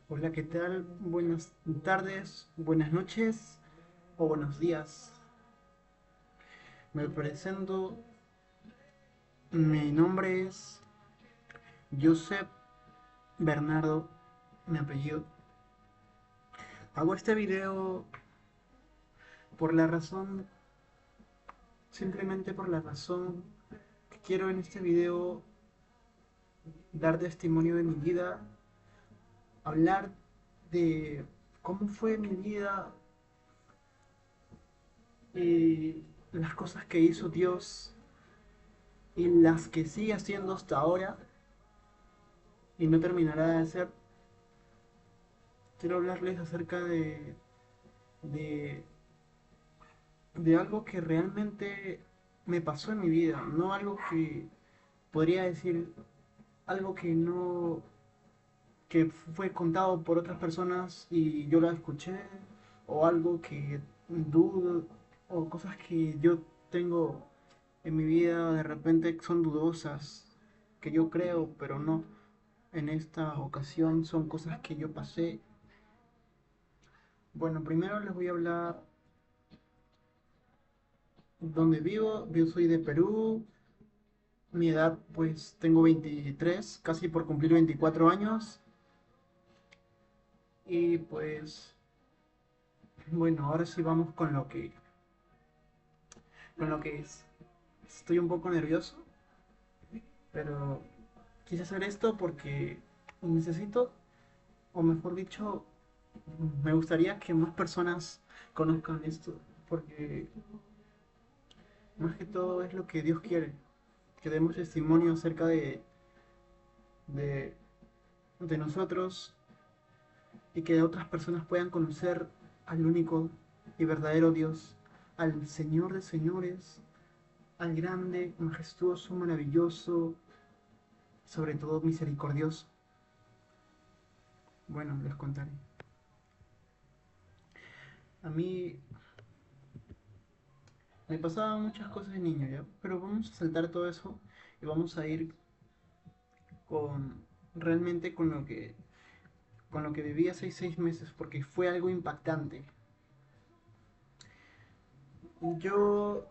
Hola, ¿qué tal? Buenas tardes, buenas noches o buenos días. Me presento, mi nombre es Josep Bernardo, mi apellido. Hago este video por la razón, simplemente por la razón que quiero en este video dar testimonio de mi vida, hablar de cómo fue mi vida y las cosas que hizo Dios y las que sigue haciendo hasta ahora y no terminará de hacer. Quiero hablarles acerca de, de algo que realmente me pasó en mi vida, no algo que podría decir, algo que no, que fue contado por otras personas y yo la escuché, o algo que dudo, o cosas que yo tengo en mi vida de repente son dudosas, que yo creo, pero no. En esta ocasión son cosas que yo pasé. Bueno, primero les voy a hablar donde vivo. Yo soy de Perú. Mi edad, pues tengo 23, casi por cumplir 24 años. Y pues, bueno, ahora sí vamos con lo que es. Estoy un poco nervioso, pero quise hacer esto porque necesito, o mejor dicho, me gustaría que más personas conozcan esto, porque más que todo es lo que Dios quiere, que demos testimonio acerca de, de nosotros y que otras personas puedan conocer al único y verdadero Dios, al Señor de señores, al grande, majestuoso, maravilloso, sobre todo misericordioso. Bueno, les contaré. A mí me pasaban muchas cosas de niño, ¿ya? Pero vamos a saltar todo eso y vamos a ir con realmente con lo que viví hace 6 meses porque fue algo impactante. Yo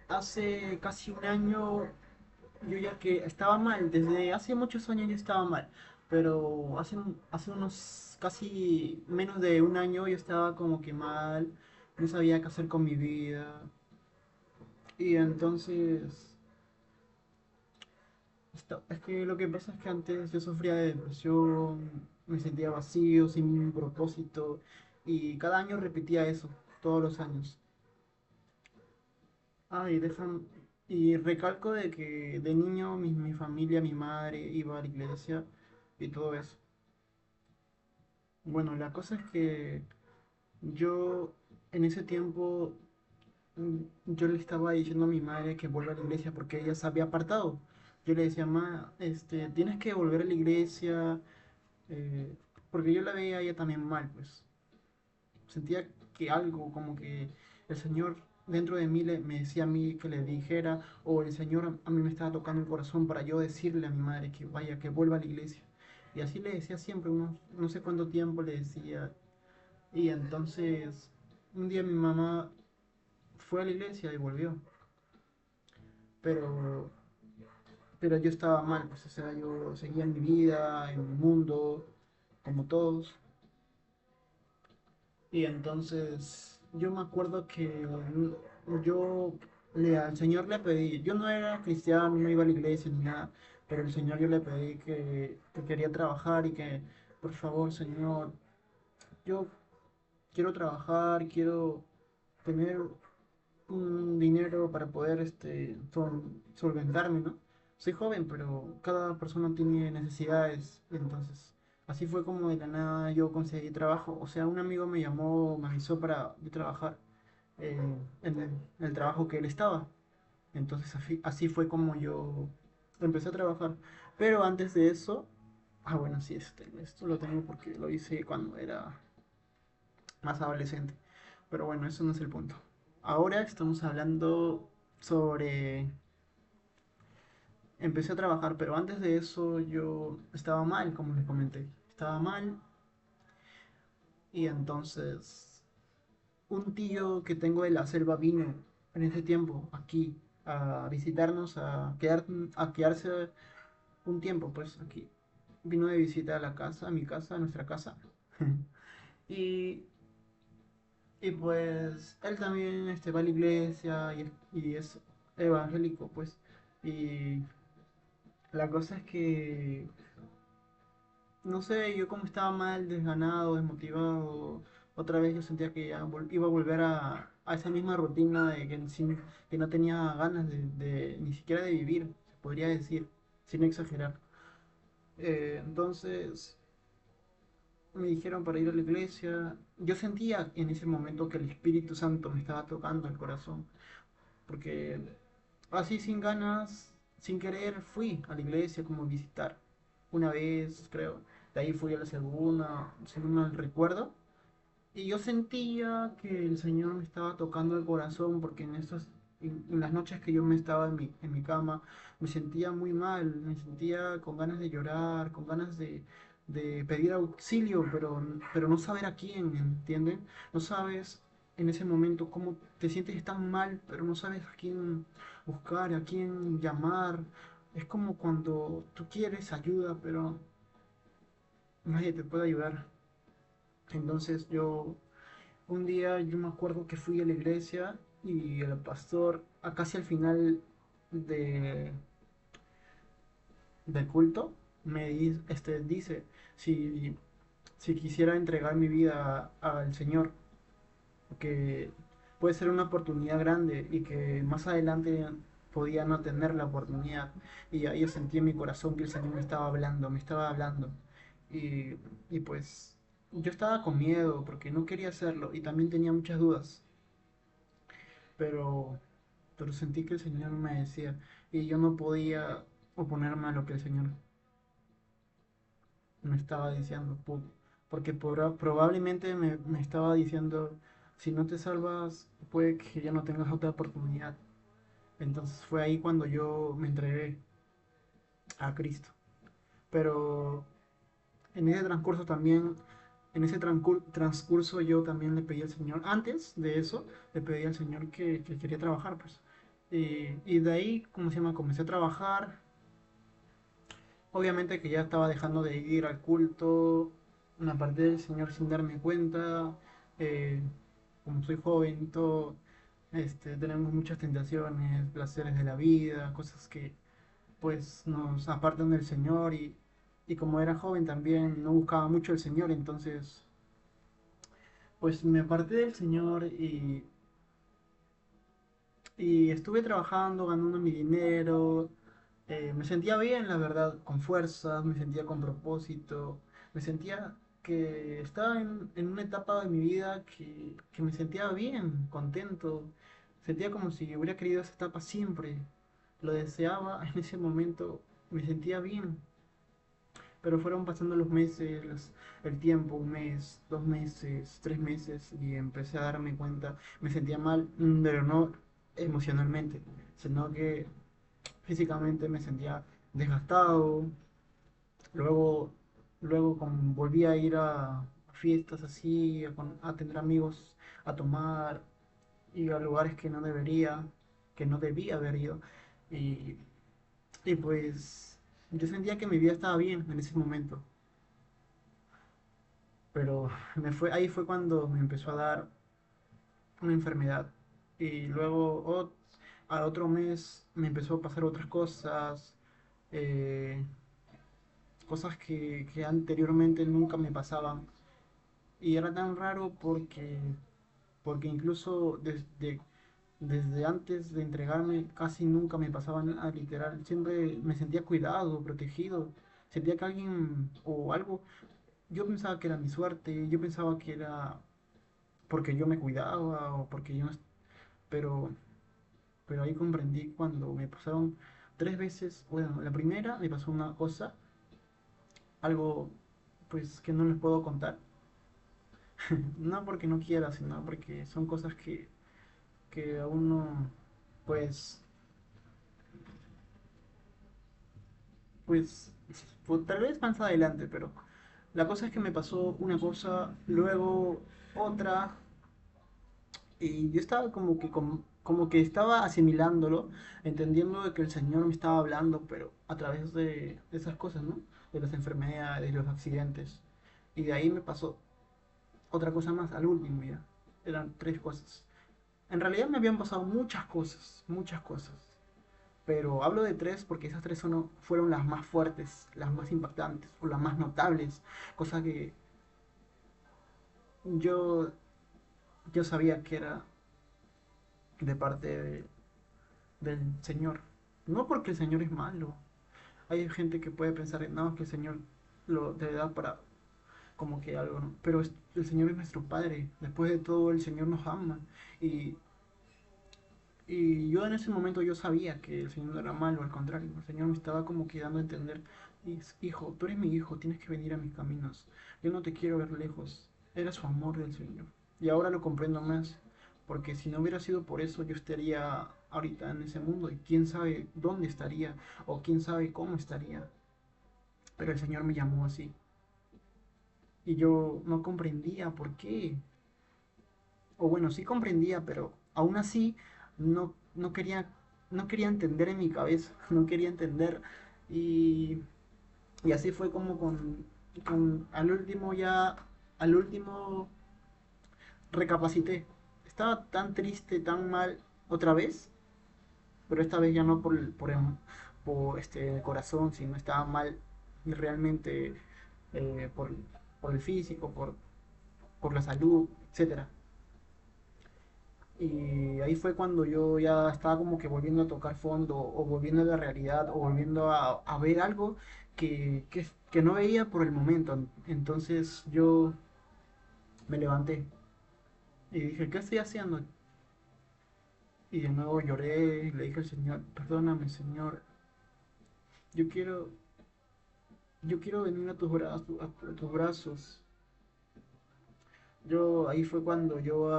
hace casi un año yo ya que estaba mal, desde hace muchos años ya estaba mal, pero hace unos casi menos de un año yo estaba como que mal, no sabía qué hacer con mi vida. Y entonces, es que lo que pasa es que antes yo sufría de depresión, me sentía vacío, sin un propósito, y cada año repetía eso, todos los años. Ah, y recalco de que de niño mi familia, mi madre iba a la iglesia y todo eso. Bueno, la cosa es que yo en ese tiempo yo le estaba diciendo a mi madre que vuelva a la iglesia porque ella se había apartado. Yo le decía, ma, tienes que volver a la iglesia, eh, porque yo la veía a ella también mal, pues. Sentía que algo, como que el Señor dentro de mí me decía a mí que le dijera, o el Señor a mí me estaba tocando el corazón para yo decirle a mi madre que vaya, que vuelva a la iglesia. Y así le decía siempre, unos, no sé cuánto tiempo le decía. Y entonces, un día mi mamá fue a la iglesia y volvió. Pero, pero yo estaba mal, pues, o sea, yo seguía en mi vida, en mi mundo, como todos. Y entonces yo me acuerdo que yo al Señor le pedí, yo no era cristiano, no iba a la iglesia ni nada, pero el Señor yo le pedí que quería trabajar y que, por favor, Señor, yo quiero trabajar, quiero tener un dinero para poder solventarme, ¿no? Soy joven, pero cada persona tiene necesidades, entonces así fue como de la nada yo conseguí trabajo. O sea, un amigo me llamó, me avisó para yo trabajar eh, en el trabajo que él estaba. Entonces así fue como yo empecé a trabajar. Pero antes de eso, bueno, sí, esto lo tengo porque lo hice cuando era más adolescente. Pero bueno, eso no es el punto. Ahora estamos hablando sobre... Empecé a trabajar, pero antes de eso yo estaba mal, como les comenté. Estaba mal Y entonces un tío que tengo de la selva vino en ese tiempo aquí a visitarnos, a quedarse un tiempo, pues aquí. Vino de visita a la casa, a mi casa, a nuestra casa. Y, y pues él también va a la iglesia y es evangélico, pues. Y la cosa es que, no sé, yo como estaba mal, desganado, desmotivado, otra vez yo sentía que ya iba a volver a esa misma rutina de que no tenía ganas ni siquiera de vivir, se podría decir, sin exagerar. Entonces me dijeron para ir a la iglesia. Yo sentía en ese momento que el Espíritu Santo me estaba tocando el corazón, porque así sin ganas, sin querer, fui a la iglesia como a visitar. Una vez, creo. De ahí fui a la segunda, si no mal recuerdo. Y yo sentía que el Señor me estaba tocando el corazón porque en las noches que yo me estaba en mi cama, me sentía muy mal, me sentía con ganas de llorar, con ganas de pedir auxilio, pero no saber a quién, ¿entienden? No sabes en ese momento cómo te sientes tan mal, pero no sabes a quién buscar, a quién llamar. Es como cuando tú quieres ayuda, pero nadie te puede ayudar. Entonces un día yo me acuerdo que fui a la iglesia y el pastor, casi al final de, del culto, dice si, si quisiera entregar mi vida al Señor, que puede ser una oportunidad grande y que más adelante podía no tener la oportunidad. Y ahí yo sentí en mi corazón que el Señor me estaba hablando, me estaba hablando. Y, y pues yo estaba con miedo porque no quería hacerlo y también tenía muchas dudas. pero, pero sentí que el Señor me decía y yo no podía oponerme a lo que el Señor me estaba diciendo, porque probablemente me estaba diciendo, si no te salvas, puede que ya no tengas otra oportunidad. Entonces fue ahí cuando yo me entregué a Cristo. Pero en ese transcurso también, en ese transcurso yo también le pedí al Señor, antes de eso, le pedí al Señor que quería trabajar, pues. Y de ahí, ¿cómo se llama? Comencé a trabajar. Obviamente que ya estaba dejando de ir al culto, una parte del Señor sin darme cuenta. eh, Como soy joven y todo, tenemos muchas tentaciones, placeres de la vida, cosas que pues nos apartan del Señor y como era joven también no buscaba mucho el Señor, entonces pues me aparté del Señor y estuve trabajando, ganando mi dinero, me sentía bien, la verdad, con fuerzas, me sentía con propósito, me sentía que estaba en una etapa de mi vida que me sentía bien, contento, sentía como si hubiera querido esa etapa siempre, lo deseaba en ese momento, me sentía bien. Pero fueron pasando los meses, el tiempo, un mes, 2 meses, 3 meses, y empecé a darme cuenta, me sentía mal, pero no emocionalmente, sino que físicamente me sentía desgastado. Luego, volví a ir a fiestas así, a tener amigos, a tomar, y a lugares que no debería, que no debía haber ido. Y, y pues yo sentía que mi vida estaba bien en ese momento. Pero ahí fue cuando me empezó a dar una enfermedad. Y luego al otro mes me empezó a pasar otras cosas, eh, cosas que anteriormente nunca me pasaban. Y era tan raro porque incluso desde antes de entregarme casi nunca me pasaba nada, literal. Siempre me sentía cuidado, protegido. Sentía que alguien o algo, yo pensaba que era mi suerte, yo pensaba que era porque yo me cuidaba o porque yo no pero, pero ahí comprendí cuando me pasaron 3 veces, bueno, la primera me pasó una cosa, algo pues que no les puedo contar, no porque no quiera, sino porque son cosas que a uno pues, pues, tal vez más adelante, pero La cosa es que me pasó una cosa, luego otra, y yo estaba como que, como que estaba asimilándolo, entendiendo de que el Señor me estaba hablando, pero a través de esas cosas, ¿no? De las enfermedades, de los accidentes. Y de ahí me pasó otra cosa más, al último ya. Eran tres cosas. En realidad me habían pasado muchas cosas, muchas cosas. Pero hablo de tres porque esas tres fueron las más fuertes, las más impactantes o las más notables. Cosa que yo, yo sabía que era de parte del Señor. No porque el Señor es malo. Hay gente que puede pensar, no, que el Señor lo te da para como que algo, ¿no? Pero el Señor es nuestro Padre. Después de todo, el Señor nos ama. Y, y yo en ese momento yo sabía que el Señor no era malo, al contrario. El Señor me estaba como que dando a entender, hijo, tú eres mi hijo, tienes que venir a mis caminos. Yo no te quiero ver lejos. Era su amor del Señor. Y ahora lo comprendo más. Porque si no hubiera sido por eso, yo estaría ahorita en ese mundo. Y quién sabe dónde estaría. O quién sabe cómo estaría. Pero el Señor me llamó así. Y yo no comprendía por qué. O bueno, sí comprendía, pero aún así no quería, no quería entender en mi cabeza, no quería entender. Y, y así fue como al último ya, al último recapacité. Estaba tan triste, tan mal otra vez, pero esta vez ya no por este corazón, sino estaba mal realmente por el físico, por la salud, etcétera. Y ahí fue cuando yo ya estaba como que volviendo a tocar fondo, o volviendo a la realidad, o volviendo a ver algo que no veía por el momento. Entonces yo me levanté y dije, ¿qué estoy haciendo? Y de nuevo lloré y le dije al Señor, perdóname, Señor, yo quiero, yo quiero venir a tus brazos, a tus brazos. Yo ahí fue cuando yo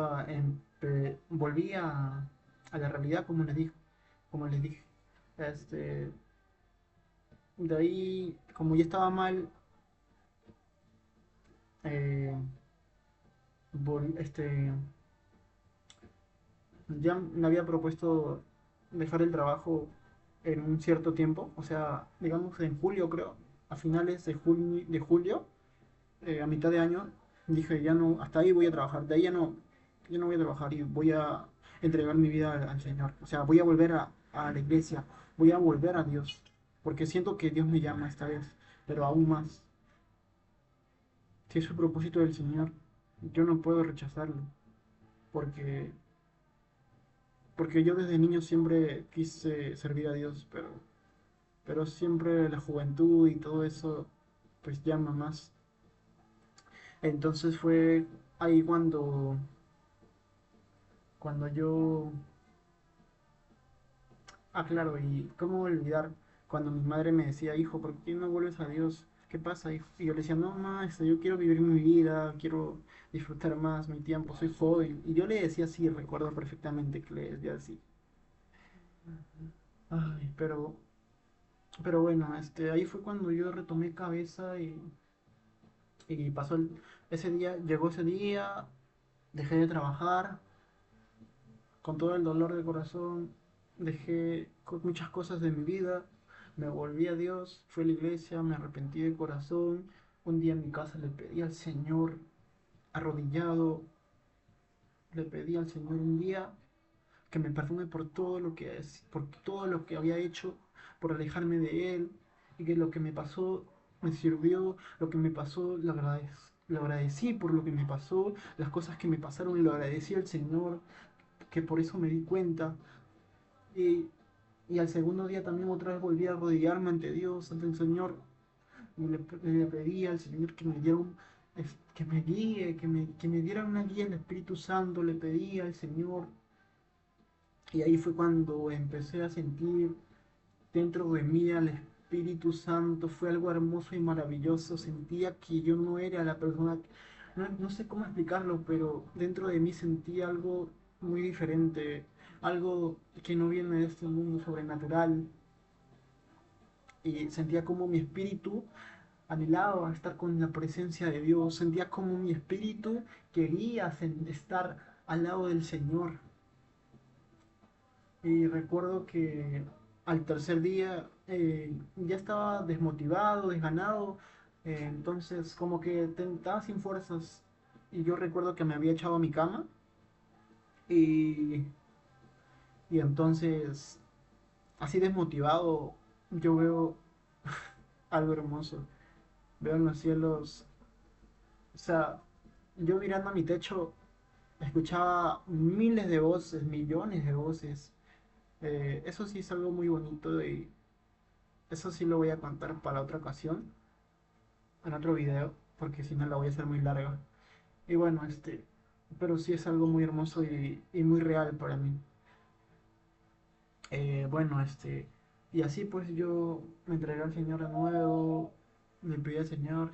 volví a la realidad, como les dije. Este, de ahí, como ya estaba mal, eh, este, ya me había propuesto dejar el trabajo en un cierto tiempo, o sea, digamos en julio creo, a finales de julio, a mitad de año, dije, ya no, hasta ahí voy a trabajar, de ahí ya no voy a trabajar y voy a entregar mi vida al Señor, o sea, voy a volver a la iglesia, voy a volver a Dios, porque siento que Dios me llama esta vez, pero aún más. Si es el propósito del Señor, yo no puedo rechazarlo, porque, porque yo desde niño siempre quise servir a Dios, pero siempre la juventud y todo eso, pues llama más. Entonces fue ahí cuando yo, claro, y cómo olvidar cuando mi madre me decía, hijo, ¿por qué no vuelves a Dios? ¿Qué pasa, hijo? Y yo le decía, no, mamá, yo quiero vivir mi vida, quiero disfrutar más mi tiempo, soy joven. Y yo le decía así, recuerdo perfectamente que le decía así. Ay, pero bueno, ahí fue cuando yo retomé cabeza y pasó ese día, llegó ese día, dejé de trabajar con todo el dolor del corazón, dejé muchas cosas de mi vida, me volví a Dios, fui a la iglesia, me arrepentí de corazón, un día en mi casa le pedí al Señor, arrodillado, le pedí al Señor un día que me perdone por todo lo que había hecho, por alejarme de Él, y que lo que me pasó me sirvió, lo que me pasó lo agradecí por lo que me pasó, las cosas que me pasaron lo agradecí al Señor, que por eso me di cuenta. Y, y al segundo día también otra vez volví a arrodillarme ante Dios, ante el Señor, y le pedí al Señor que me diera que me guíe, que me diera una guía el Espíritu Santo, le pedí al Señor. Y ahí fue cuando empecé a sentir dentro de mí al Espíritu Santo. Fue algo hermoso y maravilloso. Sentía que yo no era la persona, no sé cómo explicarlo, pero dentro de mí sentía algo muy diferente, algo que no viene de este mundo sobrenatural. Y sentía como mi espíritu anhelaba estar con la presencia de Dios, sentía como mi espíritu quería estar al lado del Señor. Y recuerdo que al tercer día ya estaba desmotivado, desganado, entonces como que estaba sin fuerzas. Y yo recuerdo que me había echado a mi cama y, y entonces, así desmotivado, yo veo algo hermoso. Veo en los cielos, o sea, yo mirando a mi techo, escuchaba miles de voces, millones de voces. Eso sí es algo muy bonito y eso sí lo voy a contar para otra ocasión, en otro video, porque si no la voy a hacer muy larga. Y bueno, pero sí es algo muy hermoso y muy real para mí. Bueno, y así pues yo me entregué al Señor de nuevo, le pedí al Señor,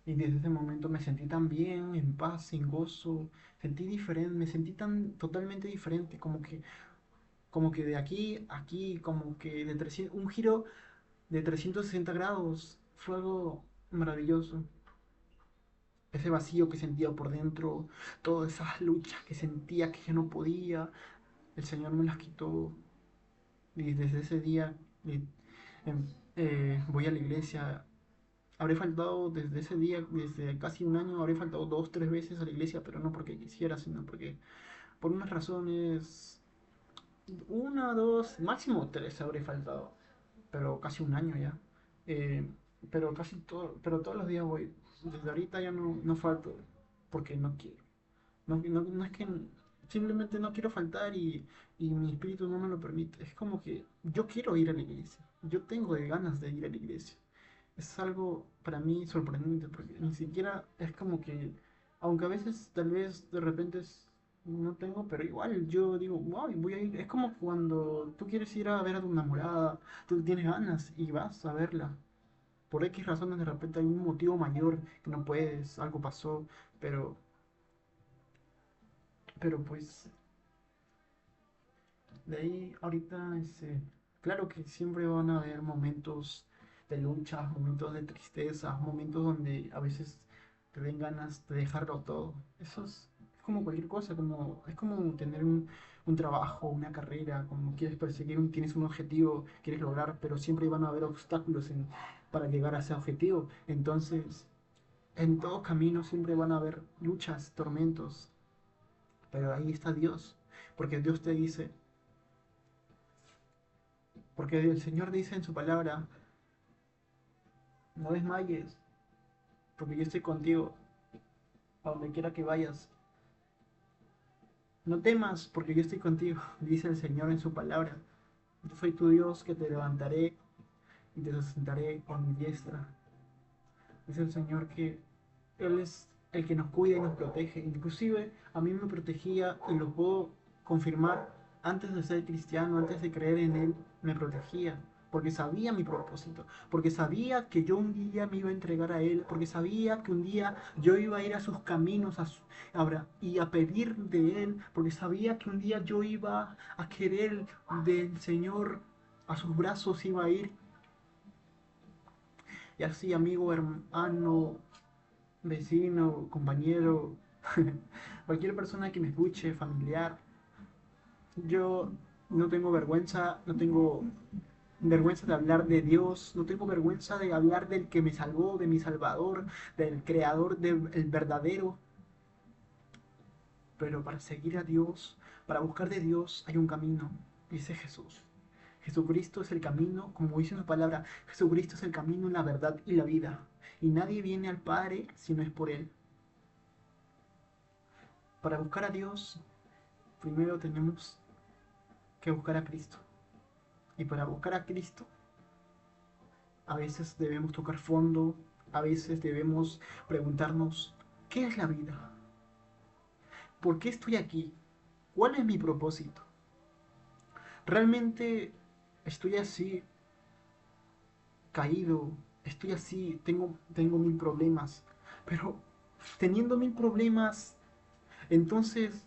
y desde ese momento me sentí tan bien, en paz, sin gozo, sentí diferente, me sentí tan totalmente diferente, como que de aquí a aquí, como que de 300 un giro de 360 grados, fue algo maravilloso. Ese vacío que sentía por dentro, todas esas luchas que sentía que ya no podía, el Señor me las quitó. Y desde ese día eh, voy a la iglesia. Habré faltado desde ese día, desde casi un año, habré faltado dos, tres veces a la iglesia, pero no porque quisiera, sino porque por unas razones, una, dos, máximo tres habré faltado, pero casi un año ya. Eh, pero todos los días voy. Desde ahorita ya no falto porque no quiero. No es que simplemente no quiero faltar y mi espíritu no me lo permite. Es como que yo quiero ir a la iglesia. Yo tengo de ganas de ir a la iglesia. Es algo para mí sorprendente porque ni siquiera es como que, aunque a veces tal vez de repente no tengo, pero igual yo digo, wow, voy a ir. Es como cuando tú quieres ir a ver a tu enamorada, tú tienes ganas y vas a verla. Por X razones de repente hay un motivo mayor que no puedes, algo pasó, pero, pero pues de ahí ahorita, claro que siempre van a haber momentos de lucha, momentos de tristeza, momentos donde a veces te den ganas de dejarlo todo. Eso es como cualquier cosa, es como tener un trabajo, una carrera, como quieres perseguir, tienes un objetivo, quieres lograr, pero siempre van a haber obstáculos para llegar a ese objetivo. Entonces, en todo camino siempre van a haber luchas, tormentos, pero ahí está Dios, porque Dios te dice, porque el Señor dice en su palabra, no desmayes, porque yo estoy contigo, a donde quiera que vayas. No temas, porque yo estoy contigo, dice el Señor en su palabra. Yo soy tu Dios que te levantaré y te sustentaré con mi diestra. Dice el Señor que Él es el que nos cuida y nos protege. Inclusive a mí me protegía y lo puedo confirmar antes de ser cristiano, antes de creer en Él, me protegía. Porque sabía mi propósito, porque sabía que yo un día me iba a entregar a Él, porque sabía que un día yo iba a ir a sus caminos y a pedir de Él, porque sabía que un día yo iba a querer del Señor, a sus brazos iba a ir. Y así, amigo, hermano, vecino, compañero, cualquier persona que me escuche, familiar. Yo no tengo vergüenza, no tengo vergüenza de hablar de Dios, no tengo vergüenza de hablar del que me salvó, de mi Salvador, del Creador, del verdadero. Pero para seguir a Dios, para buscar de Dios, hay un camino, dice Jesús. Jesucristo es el camino, como dice su palabra, Jesucristo es el camino, la verdad y la vida. Y nadie viene al Padre si no es por Él. Para buscar a Dios, primero tenemos que buscar a Cristo. Y para buscar a Cristo, a veces debemos tocar fondo, a veces debemos preguntarnos, ¿qué es la vida? ¿Por qué estoy aquí? ¿Cuál es mi propósito? ¿Realmente estoy así caído? ¿Estoy así? Tengo mil problemas. Pero teniendo mil problemas, entonces,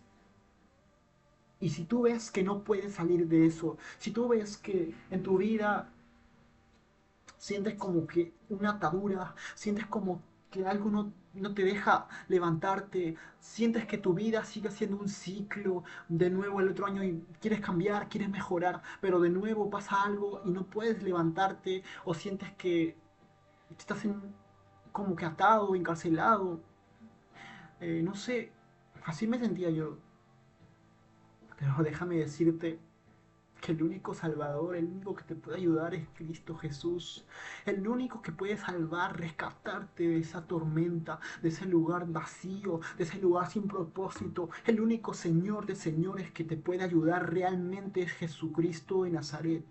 y si tú ves que no puedes salir de eso, si tú ves que en tu vida sientes como que una atadura, sientes como que algo no te deja levantarte, sientes que tu vida sigue siendo un ciclo, de nuevo el otro año y quieres cambiar, quieres mejorar, pero de nuevo pasa algo y no puedes levantarte o sientes que estás como que atado, encarcelado, no sé, así me sentía yo, pero déjame decirte que el único salvador, el único que te puede ayudar es Cristo Jesús. El único que puede salvar, rescatarte de esa tormenta, de ese lugar vacío, de ese lugar sin propósito. El único Señor de señores que te puede ayudar realmente es Jesucristo de Nazaret.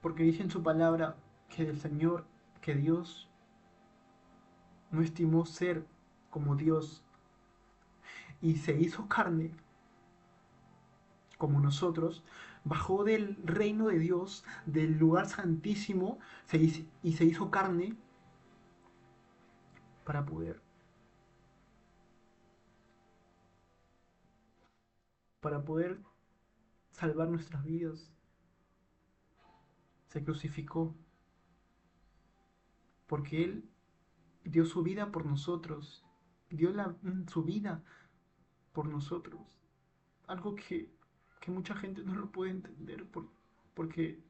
Porque dice en su palabra que el Señor, que Dios no estimó ser como Dios y se hizo carne como nosotros, bajó del reino de Dios, del lugar santísimo, y se hizo carne para poder salvar nuestras vidas. Se crucificó porque Él dio su vida por nosotros, dio su vida por nosotros. Algo que mucha gente no lo puede entender porque,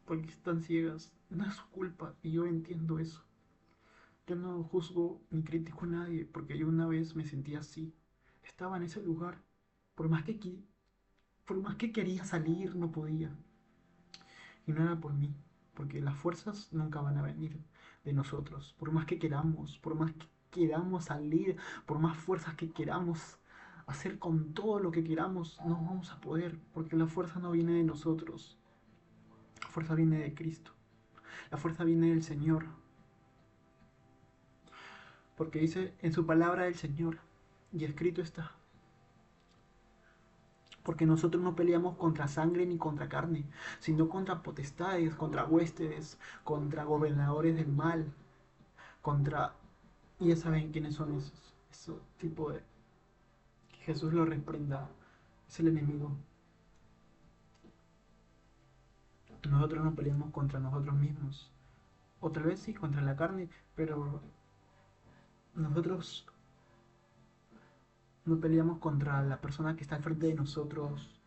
porque están ciegas. No es su culpa y yo entiendo eso. Yo no juzgo ni critico a nadie porque yo una vez me sentí así. Estaba en ese lugar. Por más que, por más que quería salir, no podía. Y no era por mí, porque las fuerzas nunca van a venir de nosotros. Por más que queramos, por más que queramos salir, por más fuerzas que queramos hacer con todo lo que queramos, no vamos a poder, porque la fuerza no viene de nosotros. La fuerza viene de Cristo. La fuerza viene del Señor. Porque dice en su palabra del Señor, y escrito está, porque nosotros no peleamos contra sangre ni contra carne, sino contra potestades, contra huestes, contra gobernadores del mal, contra... Y ya saben quiénes son esos tipo de... Que Jesús lo reprenda, es el enemigo. Nosotros no peleamos contra nosotros mismos, o tal vez sí contra la carne, pero nosotros no peleamos contra la persona que está al frente de nosotros.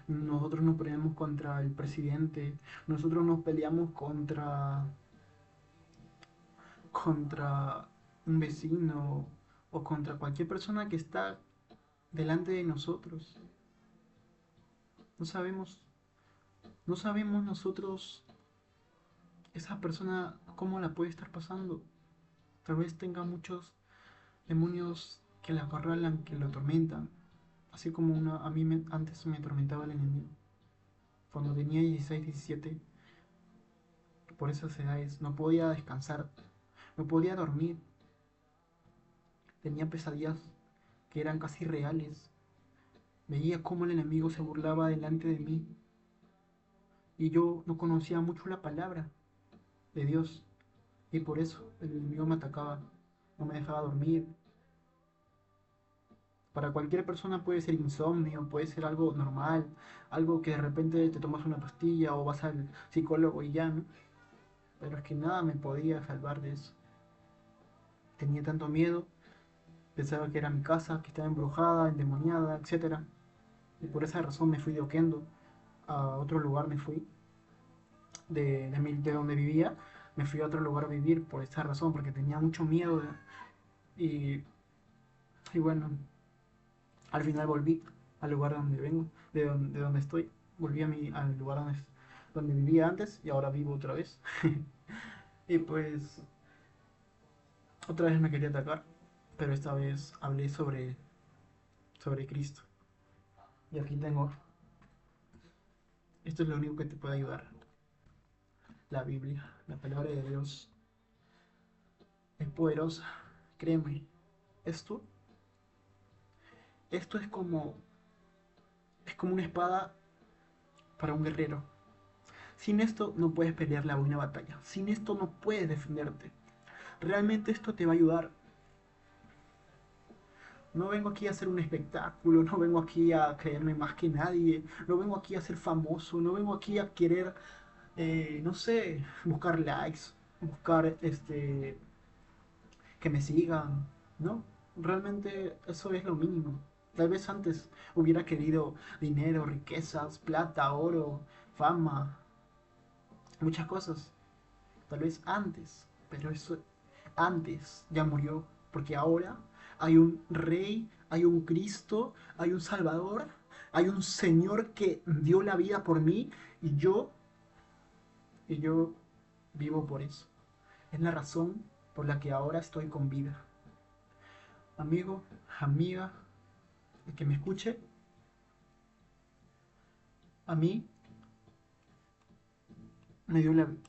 Nosotros nos peleamos contra el presidente, nosotros nos peleamos contra un vecino o contra cualquier persona que está delante de nosotros. No sabemos, no sabemos nosotros esa persona cómo la puede estar pasando. Tal vez tenga muchos demonios que la acorralan, que lo atormentan. Así como a mí antes me atormentaba el enemigo. Cuando tenía 16, 17, por esas edades, no podía descansar, no podía dormir. Tenía pesadillas que eran casi reales. Veía cómo el enemigo se burlaba delante de mí. Y yo no conocía mucho la palabra de Dios. Y por eso el enemigo me atacaba. No me dejaba dormir. Para cualquier persona puede ser insomnio, puede ser algo normal, algo que de repente te tomas una pastilla o vas al psicólogo y ya, ¿no? Pero es que nada me podía salvar de eso. Tenía tanto miedo, pensaba que era mi casa, que estaba embrujada, endemoniada, etcétera. Y por esa razón me fui de Oquendo, a otro lugar me fui, de donde vivía, me fui a otro lugar a vivir por esa razón, porque tenía mucho miedo. Y, y bueno, al final volví al lugar donde vengo, de donde estoy. Volví al lugar donde vivía antes y ahora vivo otra vez. Y pues otra vez me quería atacar, pero esta vez hablé sobre Cristo. Y aquí tengo, esto es lo único que te puede ayudar. La Biblia, la palabra de Dios, es poderosa, créeme. Esto, esto es como una espada para un guerrero. Sin esto no puedes pelear la buena batalla. Sin esto no puedes defenderte. Realmente esto te va a ayudar. No vengo aquí a hacer un espectáculo, no vengo aquí a creerme más que nadie, no vengo aquí a ser famoso, no vengo aquí a querer, no sé, buscar likes, buscar que me sigan, ¿no? Realmente eso es lo mínimo. Tal vez antes hubiera querido dinero, riquezas, plata, oro, fama, muchas cosas. Tal vez antes, pero eso antes ya murió, porque ahora hay un rey, hay un Cristo, hay un Salvador, hay un Señor que dio la vida por mí y yo vivo por eso. Es la razón por la que ahora estoy con vida. Amigo, amiga, el que me escuche, a mí me dio la vida.